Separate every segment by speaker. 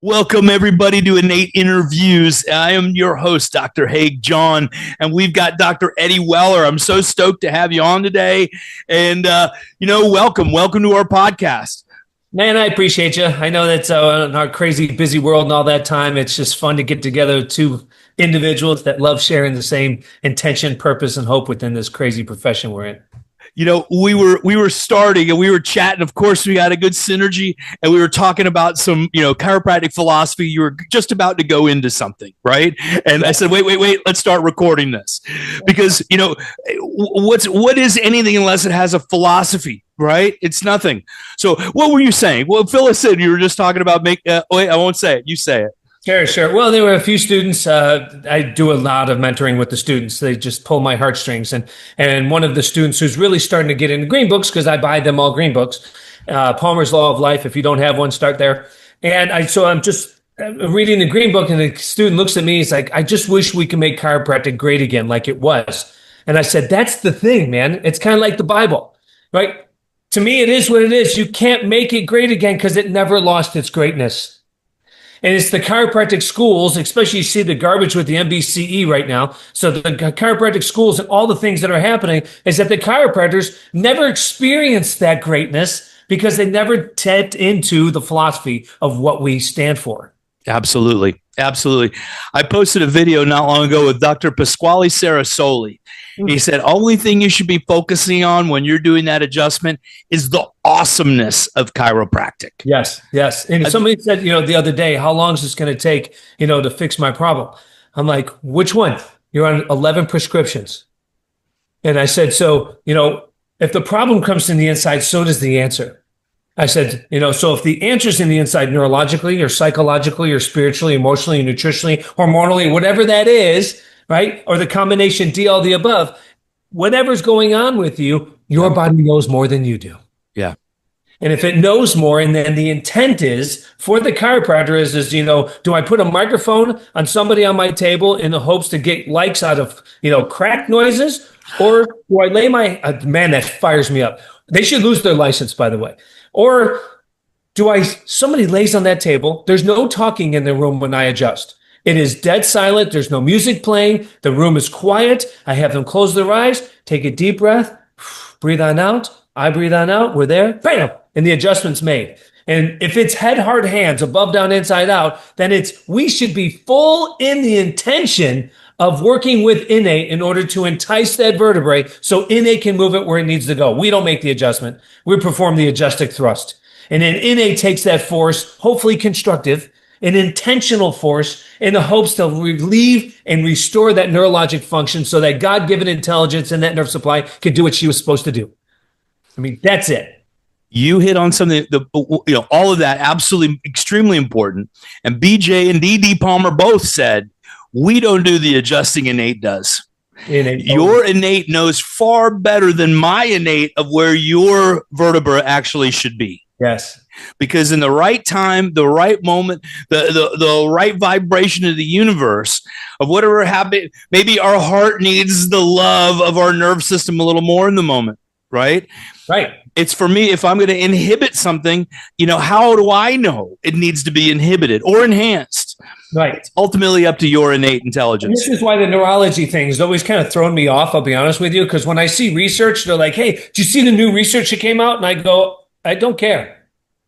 Speaker 1: Welcome, everybody, to Innate Interviews. I am your host, Dr. Haig, John, and we've got Dr. Eddie Weller. I'm so stoked to have you on today. And, welcome to our podcast.
Speaker 2: Man, I appreciate you. I know that in our crazy, busy world and all that time, it's just fun to get together with two individuals that love sharing the same intention, purpose, and hope within this crazy profession we're in.
Speaker 1: We were starting and we were chatting. Of course, we had a good synergy, and we were talking about some, chiropractic philosophy. You were just about to go into something, right? And I said, wait, let's start recording this because what is anything unless it has a philosophy, right? It's nothing. So, what were you saying? Well, Phyllis said you were just talking about I won't say it. You say it.
Speaker 2: Sure. Well, there were a few students. I do a lot of mentoring with the students. They just pull my heartstrings. And one of the students who's really starting to get into green books, because I buy them all green books, Palmer's Law of Life. If you don't have one, start there. And I'm just reading the green book, and the student looks at me. He's like, I just wish we could make chiropractic great again like it was. And I said, that's the thing, man. It's kind of like the Bible, right? To me, it is what it is. You can't make it great again because it never lost its greatness. And it's the chiropractic schools, especially you see the garbage with the MBCE right now. So the chiropractic schools and all the things that are happening is that the chiropractors never experienced that greatness because they never tapped into the philosophy of what we stand for.
Speaker 1: Absolutely. I posted a video not long ago with Dr. Pasquale Sarasoli. He said, only thing you should be focusing on when you're doing that adjustment is the awesomeness of chiropractic.
Speaker 2: Yes. And somebody said, the other day, how long is this going to take, to fix my problem? I'm like, which one? You're on 11 prescriptions. And I said, so, if the problem comes from the inside, so does the answer. I said, so if the answer's in the inside neurologically or psychologically or spiritually, emotionally, nutritionally, hormonally, whatever that is, right? Or the combination D, all the above, whatever's going on with you, your body knows more than you do.
Speaker 1: Yeah.
Speaker 2: And if it knows more, and then the intent is for the chiropractor is, do I put a microphone on somebody on my table in the hopes to get likes out of, crack noises? Or do I lay man, that fires me up. They should lose their license, by the way. Or somebody lays on that table, there's no talking in the room when I adjust. It is dead silent. There's no music playing. The room is quiet. I have them close their eyes, take a deep breath, breathe on out. I breathe on out. We're there. Bam! And the adjustment's made. And if it's head, heart, hands, above, down, inside out, then we should be full in the intention of working with innate in order to entice that vertebrae so innate can move it where it needs to go. We don't make the adjustment. We perform the adjustic thrust. And then innate takes that force, hopefully constructive, an intentional force in the hopes to relieve and restore that neurologic function so that God-given intelligence in that nerve supply can do what she was supposed to do. I mean, that's it.
Speaker 1: You hit on something, all of that, absolutely extremely important. And BJ and DD Palmer both said, we don't do the adjusting innate does. Your innate knows far better than my innate of where your vertebra actually should be.
Speaker 2: Yes.
Speaker 1: Because in the right time, the right moment, the right vibration of the universe of whatever happened, maybe our heart needs the love of our nerve system a little more in the moment, right?
Speaker 2: Right.
Speaker 1: It's for me, if I'm going to inhibit something, how do I know it needs to be inhibited or enhanced?
Speaker 2: Right.
Speaker 1: It's ultimately up to your innate intelligence.
Speaker 2: And this is why the neurology thing has always kind of thrown me off, I'll be honest with you, because when I see research, they're like, hey, did you see the new research that came out? And I go, I don't care.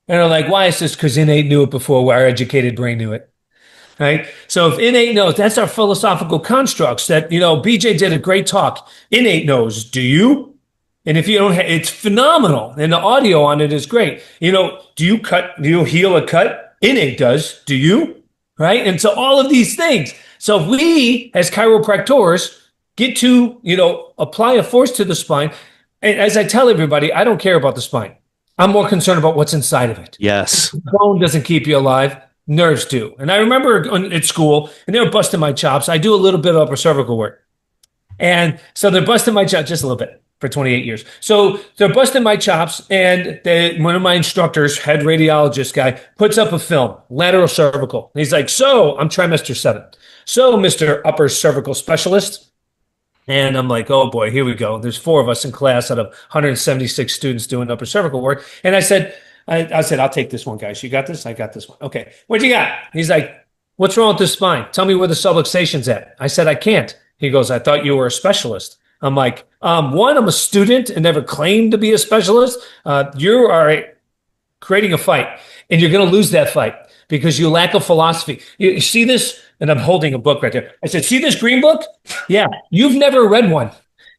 Speaker 2: And they're like, why is this? Because innate knew it before our educated brain knew it. Right. So if innate knows, that's our philosophical constructs that, BJ did a great talk. Innate knows. Do you? And if you don't, it's phenomenal. And the audio on it is great. Do you heal a cut? Innate does. Do you? Right. And so all of these things. So if we as chiropractors get to, apply a force to the spine, and as I tell everybody, I don't care about the spine. I'm more concerned about what's inside of it.
Speaker 1: Yes.
Speaker 2: Bone doesn't keep you alive. Nerves do. And I remember at school, and they were busting my chops. I do a little bit of upper cervical work. And so they're busting my chops just a little bit for 28 years. So they're busting my chops, and one of my instructors, head radiologist guy, puts up a film, lateral cervical. And he's like, so I'm trimester 7. So Mr. Upper Cervical Specialist. And I'm like, oh boy, here we go. There's 4 of us in class out of 176 students doing upper cervical work. And I said, I said, I'll take this one, guys. You got this? I got this one. Okay. What you got? He's like, what's wrong with the spine? Tell me where the subluxation's at. I said, I can't. He goes, I thought you were a specialist. I'm like, one, I'm a student and never claimed to be a specialist. You are creating a fight, and you're going to lose that fight because you lack a philosophy. You see this? And I'm holding a book right there. I said, see this green book? Yeah, you've never read one.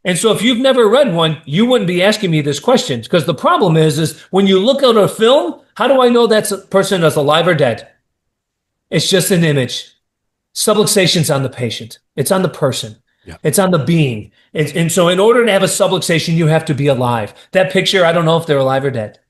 Speaker 2: And so if you've never read one, you wouldn't be asking me this question, because the problem is when you look at a film, how do I know that person is alive or dead? It's just an image. Subluxation's on the patient. It's on the person. Yeah. It's on the being. And so in order to have a subluxation, you have to be alive. That picture, I don't know if they're alive or dead.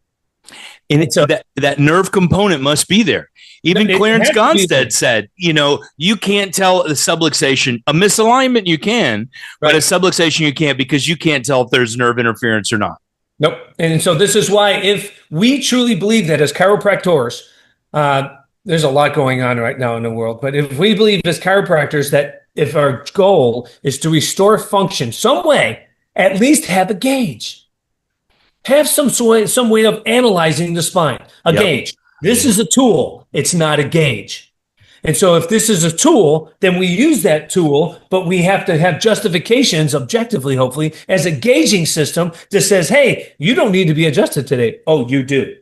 Speaker 1: And it's that nerve component must be there. Even Clarence Gonstead said, you can't tell the subluxation. A misalignment you can, but a subluxation you can't, because you can't tell if there's nerve interference or not.
Speaker 2: Nope. And so this is why, if we truly believe that as chiropractors, there's a lot going on right now in the world, but if we believe as chiropractors that if our goal is to restore function some way, at least have a gauge. Have some way of analyzing the spine. A gauge. This is a tool. It's not a gauge. And so if this is a tool, then we use that tool, but we have to have justifications objectively, hopefully, as a gauging system that says, hey, you don't need to be adjusted today. Oh, you do.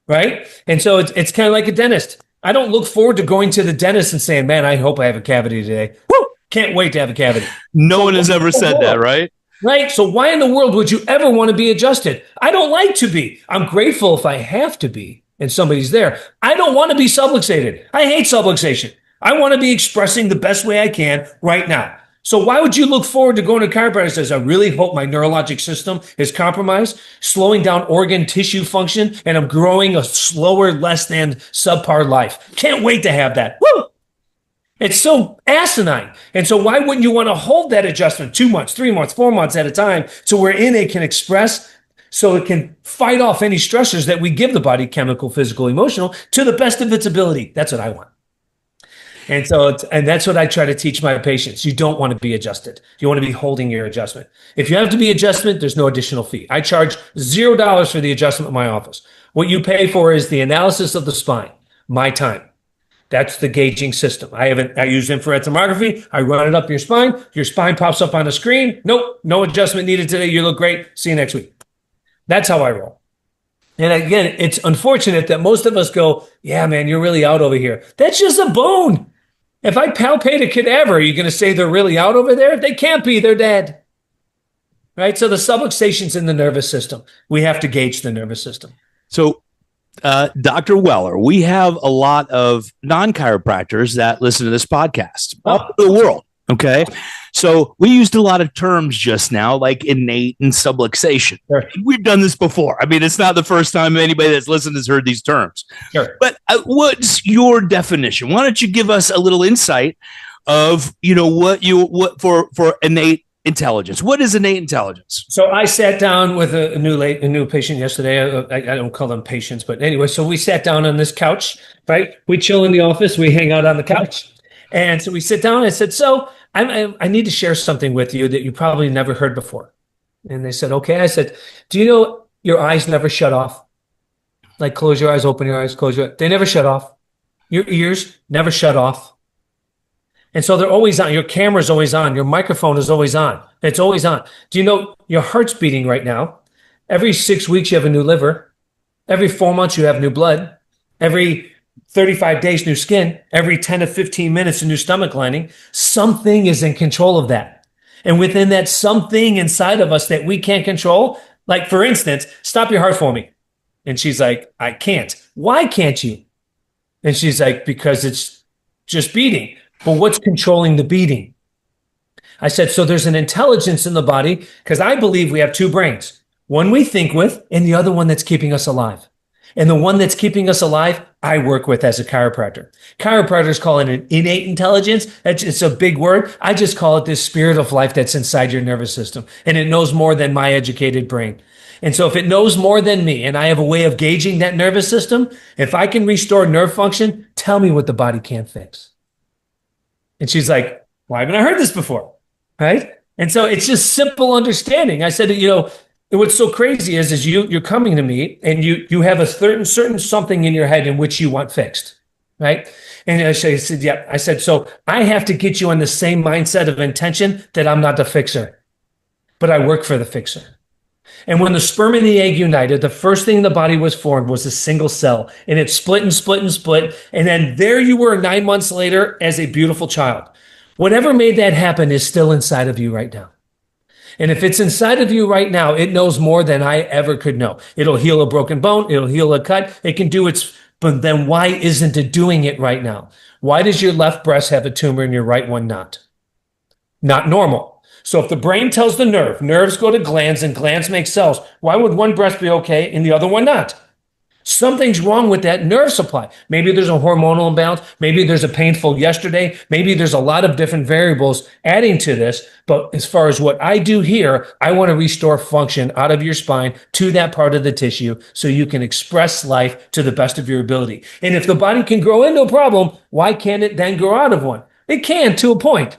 Speaker 2: Right? And so it's kind of like a dentist. I don't look forward to going to the dentist and saying, man, I hope I have a cavity today. Woo! Can't wait to have a cavity.
Speaker 1: No one has ever said that, right?
Speaker 2: Right. So why in the world would you ever want to be adjusted? I don't like to be. I'm grateful if I have to be and somebody's there. I don't want to be subluxated. I hate subluxation. I want to be expressing the best way I can right now. So why would you look forward to going to a chiropractor that says, I really hope my neurologic system is compromised, slowing down organ tissue function, and I'm growing a slower, less than subpar life. Can't wait to have that. Woo! It's so asinine. And so why wouldn't you want to hold that adjustment 2 months, 3 months, 4 months at a time to where INNATE can express, so it can fight off any stressors that we give the body, chemical, physical, emotional, to the best of its ability. That's what I want. And so that's what I try to teach my patients. You don't want to be adjusted. You want to be holding your adjustment. If you have to be adjustment, there's no additional fee. I charge $0 for the adjustment in my office. What you pay for is the analysis of the spine, my time. That's the gauging system. I use infrared thermography. I run it up your spine. Your spine pops up on the screen. Nope, no adjustment needed today. You look great. See you next week. That's how I roll. And again, it's unfortunate that most of us go, yeah, man, you're really out over here. That's just a bone. If I palpate a cadaver, are you going to say they're really out over there? They can't be. They're dead. Right? So the subluxation's in the nervous system. We have to gauge the nervous system.
Speaker 1: So, Dr. Weller, we have a lot of non-chiropractors that listen to this podcast all over the world. Okay. So we used a lot of terms just now, like innate and subluxation. Sure. We've done this before. I mean, it's not the first time anybody that's listened has heard these terms. Sure. But what's your definition? Why don't you give us a little insight of, what for innate intelligence? What is innate intelligence?
Speaker 2: So I sat down with a new patient yesterday. I don't call them patients, but anyway, so we sat down on this couch, right? We chill in the office. We hang out on the couch. And so we sit down and I said, so I need to share something with you that you probably never heard before. And they said, okay. I said, do you know your eyes never shut off? Like close your eyes, open your eyes, close your eyes. They never shut off. Your ears never shut off. And so they're always on. Your camera's always on. Your microphone is always on. It's always on. Do you know your heart's beating right now? Every 6 weeks, you have a new liver. Every 4 months, you have new blood. Every 35 days, new skin. Every 10 to 15 minutes, a new stomach lining. Something is in control of that. And within that something inside of us that we can't control, like for instance, stop your heart for me. And she's like, I can't. Why can't you? And she's like, because it's just beating. But what's controlling the beating? I said, so there's an intelligence in the body, because I believe we have two brains. One we think with, and the other one that's keeping us alive. And the one that's keeping us alive, I work with as a chiropractor. Chiropractors call it an innate intelligence. It's a big word. I just call it this spirit of life that's inside your nervous system. And it knows more than my educated brain. And so if it knows more than me, and I have a way of gauging that nervous system, if I can restore nerve function, tell me what the body can't fix. And she's like, why haven't I heard this before? Right? And so it's just simple understanding. I said, what's so crazy is you're coming to me and you have a certain something in your head in which you want fixed, right? And I said, yeah. I said, so I have to get you on the same mindset of intention that I'm not the fixer, but I work for the fixer. And when the sperm and the egg united, the first thing the body was formed was a single cell, and it split and split and split. And then there you were 9 months later as a beautiful child. Whatever made that happen is still inside of you right now. And if it's inside of you right now, it knows more than I ever could know. It'll heal a broken bone. It'll heal a cut. It can do its, but then why isn't it doing it right now? Why does your left breast have a tumor and your right one not? Not normal. So if the brain tells the nerves go to glands and glands make cells, why would one breast be okay and the other one not? Something's wrong with that nerve supply. Maybe there's a hormonal imbalance. Maybe there's a painful yesterday. Maybe there's a lot of different variables adding to this. But as far as what I do here, I want to restore function out of your spine to that part of the tissue so you can express life to the best of your ability. And if the body can grow into a problem, why can't it then grow out of one? It can to a point.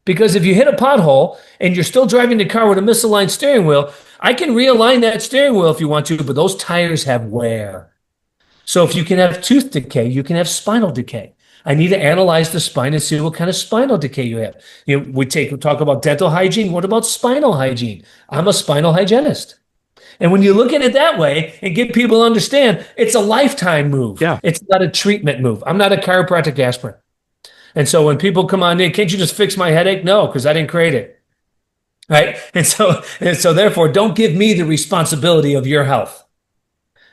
Speaker 2: Because if you hit a pothole and you're still driving the car with a misaligned steering wheel, I can realign that steering wheel if you want to, but those tires have wear. So if you can have tooth decay, you can have spinal decay. I need to analyze the spine and see what kind of spinal decay you have. We talk about dental hygiene. What about spinal hygiene? I'm a spinal hygienist. And when you look at it that way and get people to understand, it's a lifetime move.
Speaker 1: Yeah.
Speaker 2: It's not a treatment move. I'm not a chiropractic aspirin. And so when people come on in, can't you just fix my headache? No, because I didn't create it. Right? And so therefore, don't give me the responsibility of your health.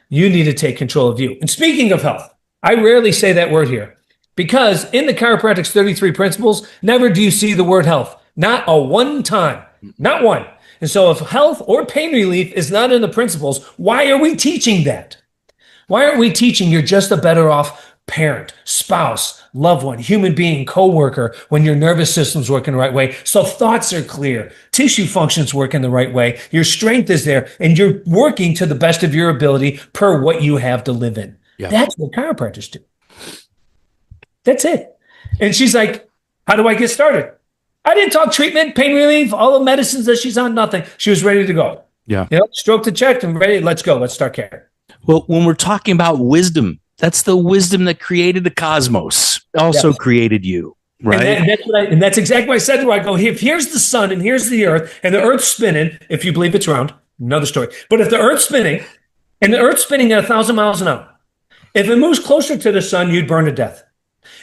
Speaker 2: You need to take control of you. And speaking of health, I rarely say that word here because in the chiropractic's 33 principles, never do you see the word health. Not a one time. Not one. And so if health or pain relief is not in the principles, why are we teaching that? Why aren't we teaching you're just a better off parent, spouse, loved one, human being, coworker, when your nervous system's working the right way, so thoughts are clear, tissue functions working the right way, your strength is there, and you're working to the best of your ability per what you have to live in. Yeah. That's what chiropractors do. That's it. And she's like, how do I get started? I didn't talk treatment, pain relief, all the medicines that she's on, nothing. She was ready to go.
Speaker 1: Yeah.
Speaker 2: Stroke the check and ready. Let's go. Let's start caring.
Speaker 1: Well, when we're talking about wisdom, that's the wisdom that created the cosmos, also created you, right?
Speaker 2: And that's exactly what I said to her. I go, if here's the sun and here's the earth, and the earth's spinning, if you believe it's round, another story. But if the earth's spinning, and the earth's spinning at 1,000 miles an hour, if it moves closer to the sun, you'd burn to death.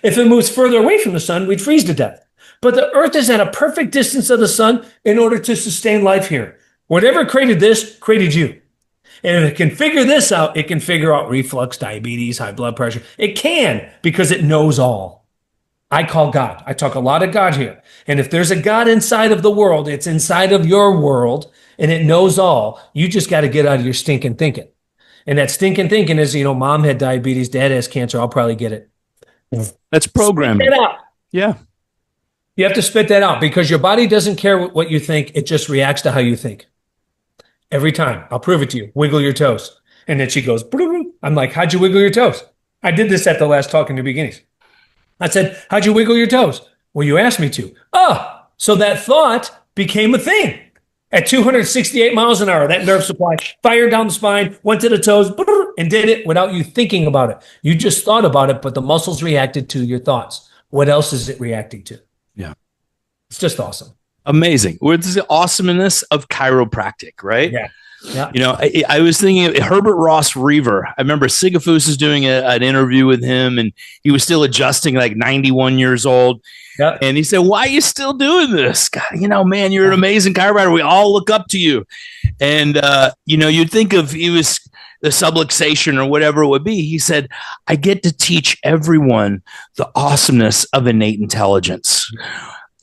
Speaker 2: If it moves further away from the sun, we'd freeze to death. But the earth is at a perfect distance of the sun in order to sustain life here. Whatever created this, created you. And if it can figure this out, it can figure out reflux, diabetes, high blood pressure. It can, because it knows all. I call God. I talk a lot of God here. And if there's a God inside of the world, it's inside of your world, and it knows all. You just got to get out of your stinking thinking. And that stinking thinking is, mom had diabetes, dad has cancer. I'll probably get it.
Speaker 1: That's programming.
Speaker 2: Spit that out.
Speaker 1: Yeah.
Speaker 2: You have to spit that out because your body doesn't care what you think. It just reacts to how you think. Every time. I'll prove it to you. Wiggle your toes. And then she goes, I'm like, how'd you wiggle your toes? I did this at the last talk in the beginnings. I said, how'd you wiggle your toes? Well, you asked me to. Oh, so that thought became a thing. At 268 miles an hour, that nerve supply fired down the spine, went to the toes, and did it without you thinking about it. You just thought about it, but the muscles reacted to your thoughts. What else is it reacting to?
Speaker 1: Yeah.
Speaker 2: It's just awesome.
Speaker 1: Amazing. What's the awesomeness of chiropractic, right?
Speaker 2: Yeah. Yeah.
Speaker 1: I was thinking of Herbert Ross Reaver. I remember Sigafus is doing an interview with him, and he was still adjusting, like 91 years old. Yeah. And he said, why are you still doing this? God, man, you're an amazing chiropractor. We all look up to you. And, you'd think of he was the subluxation or whatever it would be. He said, I get to teach everyone the awesomeness of innate intelligence.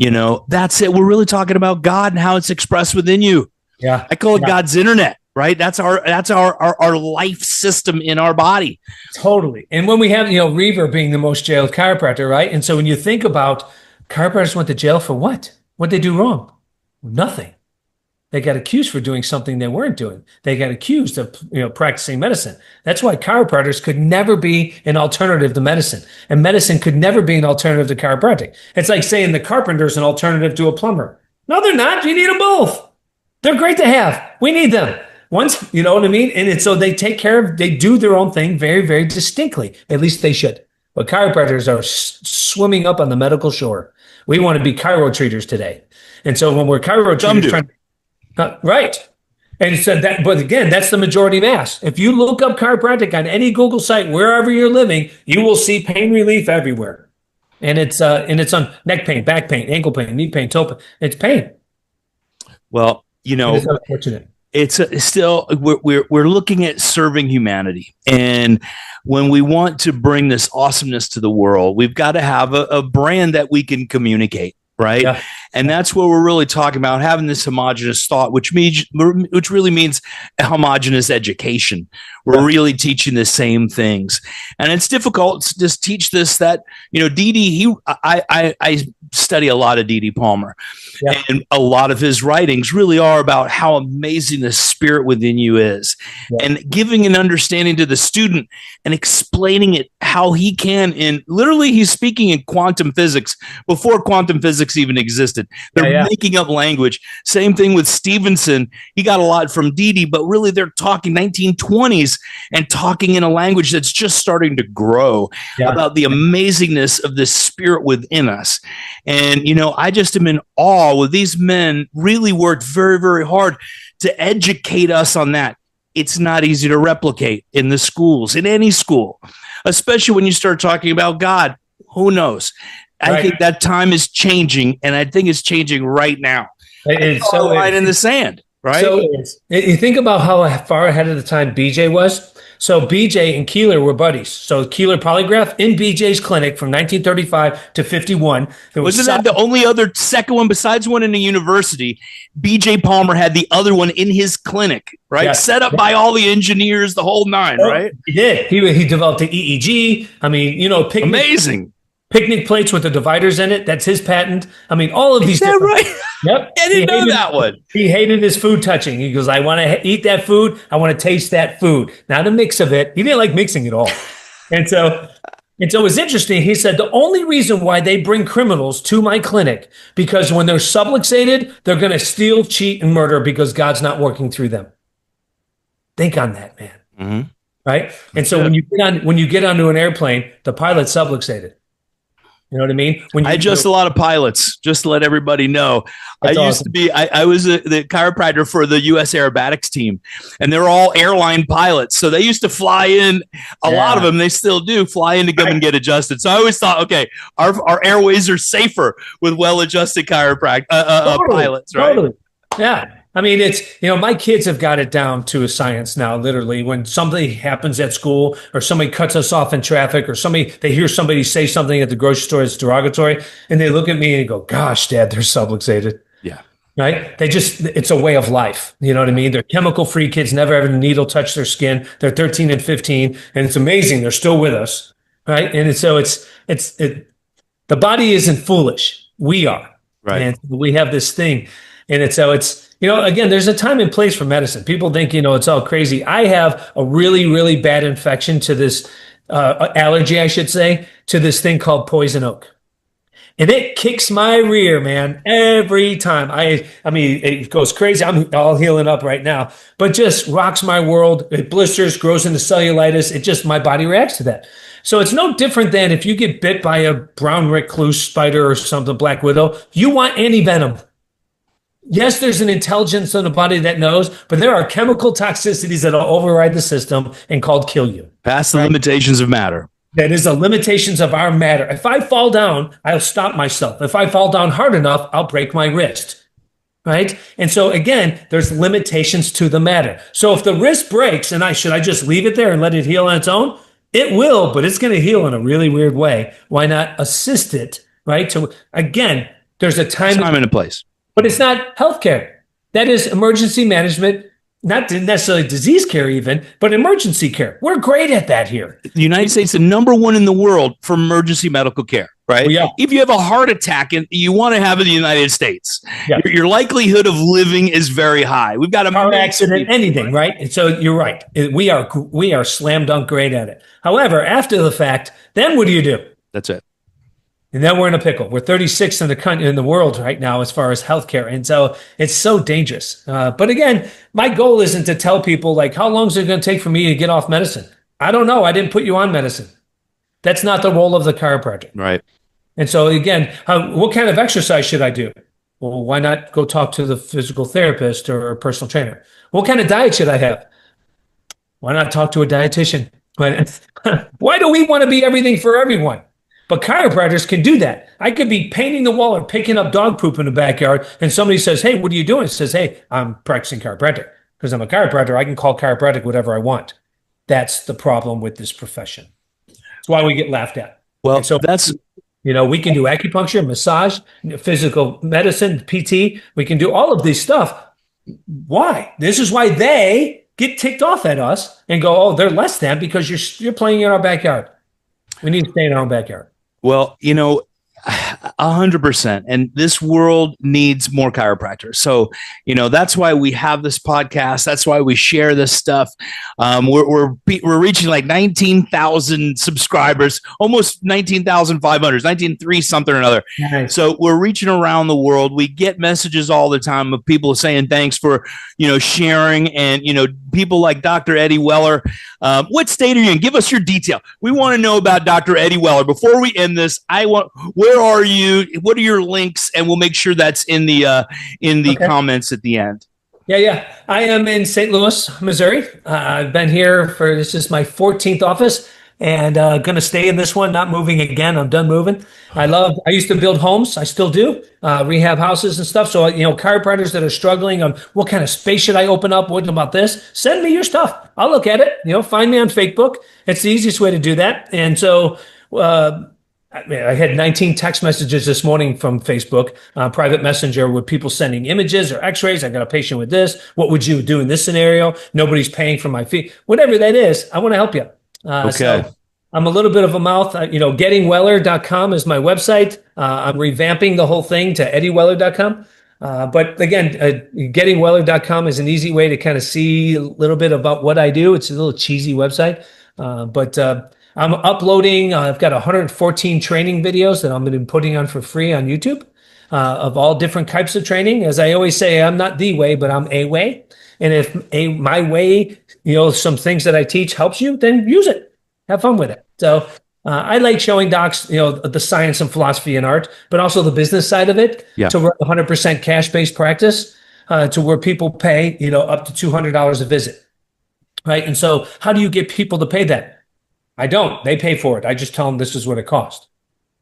Speaker 1: That's it. We're really talking about God and how it's expressed within you.
Speaker 2: Yeah.
Speaker 1: I call it God's internet, right? That's our life system in our body.
Speaker 2: Totally. And when we have, Reaver being the most jailed chiropractor, right? And so when you think about chiropractors went to jail for what? What'd they do wrong? Nothing. They got accused for doing something they weren't doing. They got accused of, practicing medicine. That's why chiropractors could never be an alternative to medicine. And medicine could never be an alternative to chiropractic. It's like saying the carpenter's an alternative to a plumber. No, they're not. You need them both. They're great to have. We need them. Once, you know what I mean? And so they take care of, they do their own thing very, very distinctly. At least they should. But chiropractors are swimming up on the medical shore. We want to be chiro treaters today. And so when we're chiro treaters, right. And so that, but again, that's the majority mass. If you look up chiropractic on any Google site, wherever you're living, you will see pain relief everywhere. And it's on neck pain, back pain, ankle pain, knee pain, toe pain. It's pain.
Speaker 1: Well, you know,
Speaker 2: it's unfortunate.
Speaker 1: It's still we're looking at serving humanity, and when we want to bring this awesomeness to the world, we've got to have a brand that we can communicate, right? Yeah. And that's what we're really talking about, having this homogenous thought, which really means a homogenous education. We're really teaching the same things, and it's difficult to just teach this. That, you know, I study a lot of D.D. Palmer, and a lot of his writings really are about how amazing the spirit within you is, and giving an understanding to the student and explaining it how he can. In literally, he's speaking in quantum physics before quantum physics even existed. They're making up language. Same thing with Stevenson. He got a lot from D.D., but really they're talking 1920s and talking in a language that's just starting to grow about the amazingness of the spirit within us. And, you know, I just am in awe with these men really worked very, very hard to educate us on that. It's not easy to replicate in the schools, in any school, especially when you start talking about God. Who knows? I think that time is changing, and I think it's changing right now. It's so line in the sand, right? So
Speaker 2: you think about how far ahead of the time BJ was. So BJ and Keeler were buddies. So Keeler polygraph in BJ's clinic from 1935 to 51.
Speaker 1: Wasn't that the only other second one besides one in the university? BJ Palmer had the other one in his clinic, right? Yeah. Set up by all the engineers, the whole nine, right?
Speaker 2: He did. He developed the EEG. I mean, you know,
Speaker 1: amazing.
Speaker 2: Picnic plates with the dividers in it. That's his patent. I mean, all of these.
Speaker 1: Is that right?
Speaker 2: Yep.
Speaker 1: I didn't know that one.
Speaker 2: He hated his food touching. He goes, I want to eat that food. I want to taste that food. Not a mix of it. He didn't like mixing it all. And so it was interesting. He said, the only reason why they bring criminals to my clinic, because when they're subluxated, they're going to steal, cheat, and murder because God's not working through them. Think on that, man. Mm-hmm. Right? And so when you get onto an airplane, the pilot's subluxated. You know what I mean?
Speaker 1: I adjust a lot of pilots, just to let everybody know. I used to be, I was the chiropractor for the U.S. aerobatics team, and they're all airline pilots. So they used to fly in, a lot of them, they still do, fly in to come and get adjusted. So I always thought, okay, our airways are safer with well-adjusted pilots, right?
Speaker 2: Totally. Yeah. I mean, it's, you know, my kids have got it down to a science now, literally. When something happens at school or somebody cuts us off in traffic or they hear somebody say something at the grocery store that's derogatory, and they look at me and go, gosh, Dad, they're subluxated.
Speaker 1: Yeah.
Speaker 2: Right? It's a way of life. You know what I mean? They're chemical-free kids, never have a needle touch their skin. They're 13 and 15, and it's amazing. They're still with us. Right? And so the body isn't foolish. We are.
Speaker 1: Right.
Speaker 2: And we have this thing. And it's, you know, again, there's a time and place for medicine. People think, you know, it's all crazy. I have a really, really bad infection to this allergy, I should say, to this thing called poison oak. And it kicks my rear, man, every time. I mean, it goes crazy. I'm all healing up right now, but just rocks my world. It blisters, grows into cellulitis. My body reacts to that. So it's no different than if you get bit by a brown recluse spider or something, black widow, you want antivenom. Yes, there's an intelligence in the body that knows, but there are chemical toxicities that will override the system and kill you.
Speaker 1: Past the limitations of matter.
Speaker 2: That is the limitations of our matter. If I fall down, I'll stop myself. If I fall down hard enough, I'll break my wrist. Right? And so again, there's limitations to the matter. So if the wrist breaks, should I just leave it there and let it heal on its own? It will, but it's going to heal in a really weird way. Why not assist it? Right? So again, there's a time
Speaker 1: and a place.
Speaker 2: But it's not healthcare. That is emergency management, not necessarily disease care even, but emergency care. We're great at that here.
Speaker 1: The United States is the number one in the world for emergency medical care, right?
Speaker 2: Yeah.
Speaker 1: If you have a heart attack, you want to have it in the United States. Yeah. Your likelihood of living is very high. We've got a
Speaker 2: car accident, anything, right? And so you're right. We are slam dunk great at it. However, after the fact, then what do you do?
Speaker 1: That's it.
Speaker 2: And then we're in a pickle. We're 36th in the world right now as far as healthcare. And so it's so dangerous. But again, my goal isn't to tell people like, how long is it going to take for me to get off medicine? I don't know. I didn't put you on medicine. That's not the role of the chiropractor.
Speaker 1: Right.
Speaker 2: And so again, what kind of exercise should I do? Well, why not go talk to the physical therapist or a personal trainer? What kind of diet should I have? Why not talk to a dietitian? Why do we want to be everything for everyone? But chiropractors can do that. I could be painting the wall or picking up dog poop in the backyard, and somebody says, hey, what are you doing? It says, hey, I'm practicing chiropractic. Because I'm a chiropractor, I can call chiropractic whatever I want. That's the problem with this profession. That's why we get laughed at.
Speaker 1: Well,
Speaker 2: and so
Speaker 1: that's...
Speaker 2: we can do acupuncture, massage, physical medicine, PT. We can do all of these stuff. Why? This is why they get ticked off at us and go, oh, they're less than because you're playing in our backyard. We need to stay in our own backyard.
Speaker 1: Well, 100%. And this world needs more chiropractors. So, that's why we have this podcast. That's why we share this stuff. We're reaching like 19,000 subscribers, almost 19,500, 19,300 something or another.
Speaker 2: Nice.
Speaker 1: So we're reaching around the world. We get messages all the time of people saying thanks for, sharing, and, people like Dr. Eddie Weller. What state are you in? Give us your detail. We want to know about Dr. Eddie Weller. Before we end this, where are you? What are your links? And we'll make sure that's in the comments at the end.
Speaker 2: Yeah. I am in St. Louis, Missouri. I've been here this is my 14th office, and going to stay in this one, not moving again. I'm done moving. I used to build homes. I still do, rehab houses and stuff. So, chiropractors that are struggling on what kind of space should I open up? What about this? Send me your stuff. I'll look at it. Find me on Facebook. It's the easiest way to do that. And so, I had 19 text messages this morning from Facebook, private messenger, with people sending images or x-rays. I got a patient with this. What would you do in this scenario? Nobody's paying for my fee. Whatever that is, I want to help you.
Speaker 1: Okay.
Speaker 2: So I'm a little bit of a mouth. Gettingweller.com is my website. I'm revamping the whole thing to eddieweller.com. But again, gettingweller.com is an easy way to kind of see a little bit about what I do. It's a little cheesy website. But I'm uploading, I've got 114 training videos that I'm going to be putting on for free on YouTube of all different types of training. As I always say, I'm not the way, but I'm a way. And if my way, some things that I teach helps you, then use it. Have fun with it. So I like showing docs, the science and philosophy and art, but also the business side of it.
Speaker 1: Yeah.
Speaker 2: To run 100% cash-based practice to where people pay, up to $200 a visit. Right. And so how do you get people to pay that? I don't. They pay for it. I just tell them this is what it costs.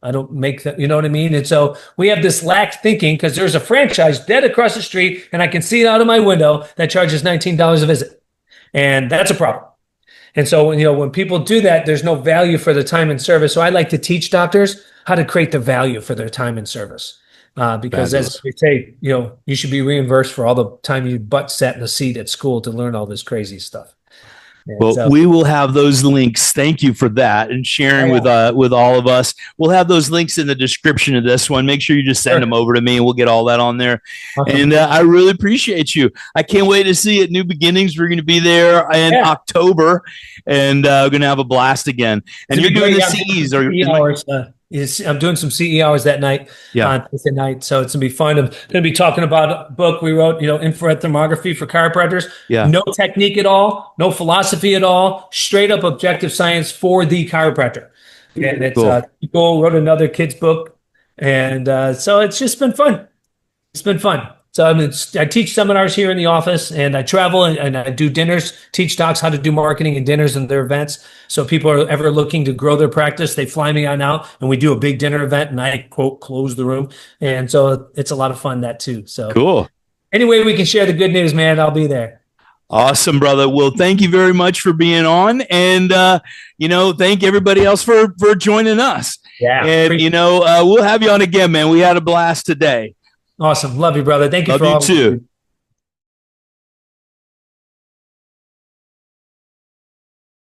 Speaker 2: I don't make that, you know what I mean? And so we have this lax thinking because there's a franchise dead across the street and I can see it out of my window that charges $19 a visit. And that's a problem. And so, when people do that, there's no value for the time and service. So I like to teach doctors how to create the value for their time and service. Because as we say, you should be reimbursed for all the time you butt sat in a seat at school to learn all this crazy stuff.
Speaker 1: Well, we will have those links. Thank you for that and sharing with all of us. We'll have those links in the description of this one. Make sure you just send them over to me and we'll get all that on there. Awesome. And I really appreciate you. I can't wait to see you at New Beginnings. We're going to be there in October, and we're going to have a blast again. And you're doing the CEs.
Speaker 2: I'm doing some CE hours that night, Thursday night. So it's going to be fun. I'm going to be talking about a book we wrote, infrared thermography for chiropractors. Yeah. No technique at all, no philosophy at all, straight up objective science for the chiropractor. And it's people wrote another kid's book. And so it's just been fun. It's been fun. So I teach seminars here in the office, and I travel and I do dinners, teach docs how to do marketing and dinners and their events. So if people are ever looking to grow their practice, they fly me on out and we do a big dinner event and I, quote, close the room. And so it's a lot of fun, that too. So
Speaker 1: cool.
Speaker 2: Anyway, we can share the good news, man. I'll be there.
Speaker 1: Awesome, brother. Well, thank you very much for being on. And, thank everybody else for joining us. Yeah. And, we'll have you on again, man. We had a blast today.
Speaker 2: Awesome. Love you, brother. Thank you
Speaker 1: for all. Love you too.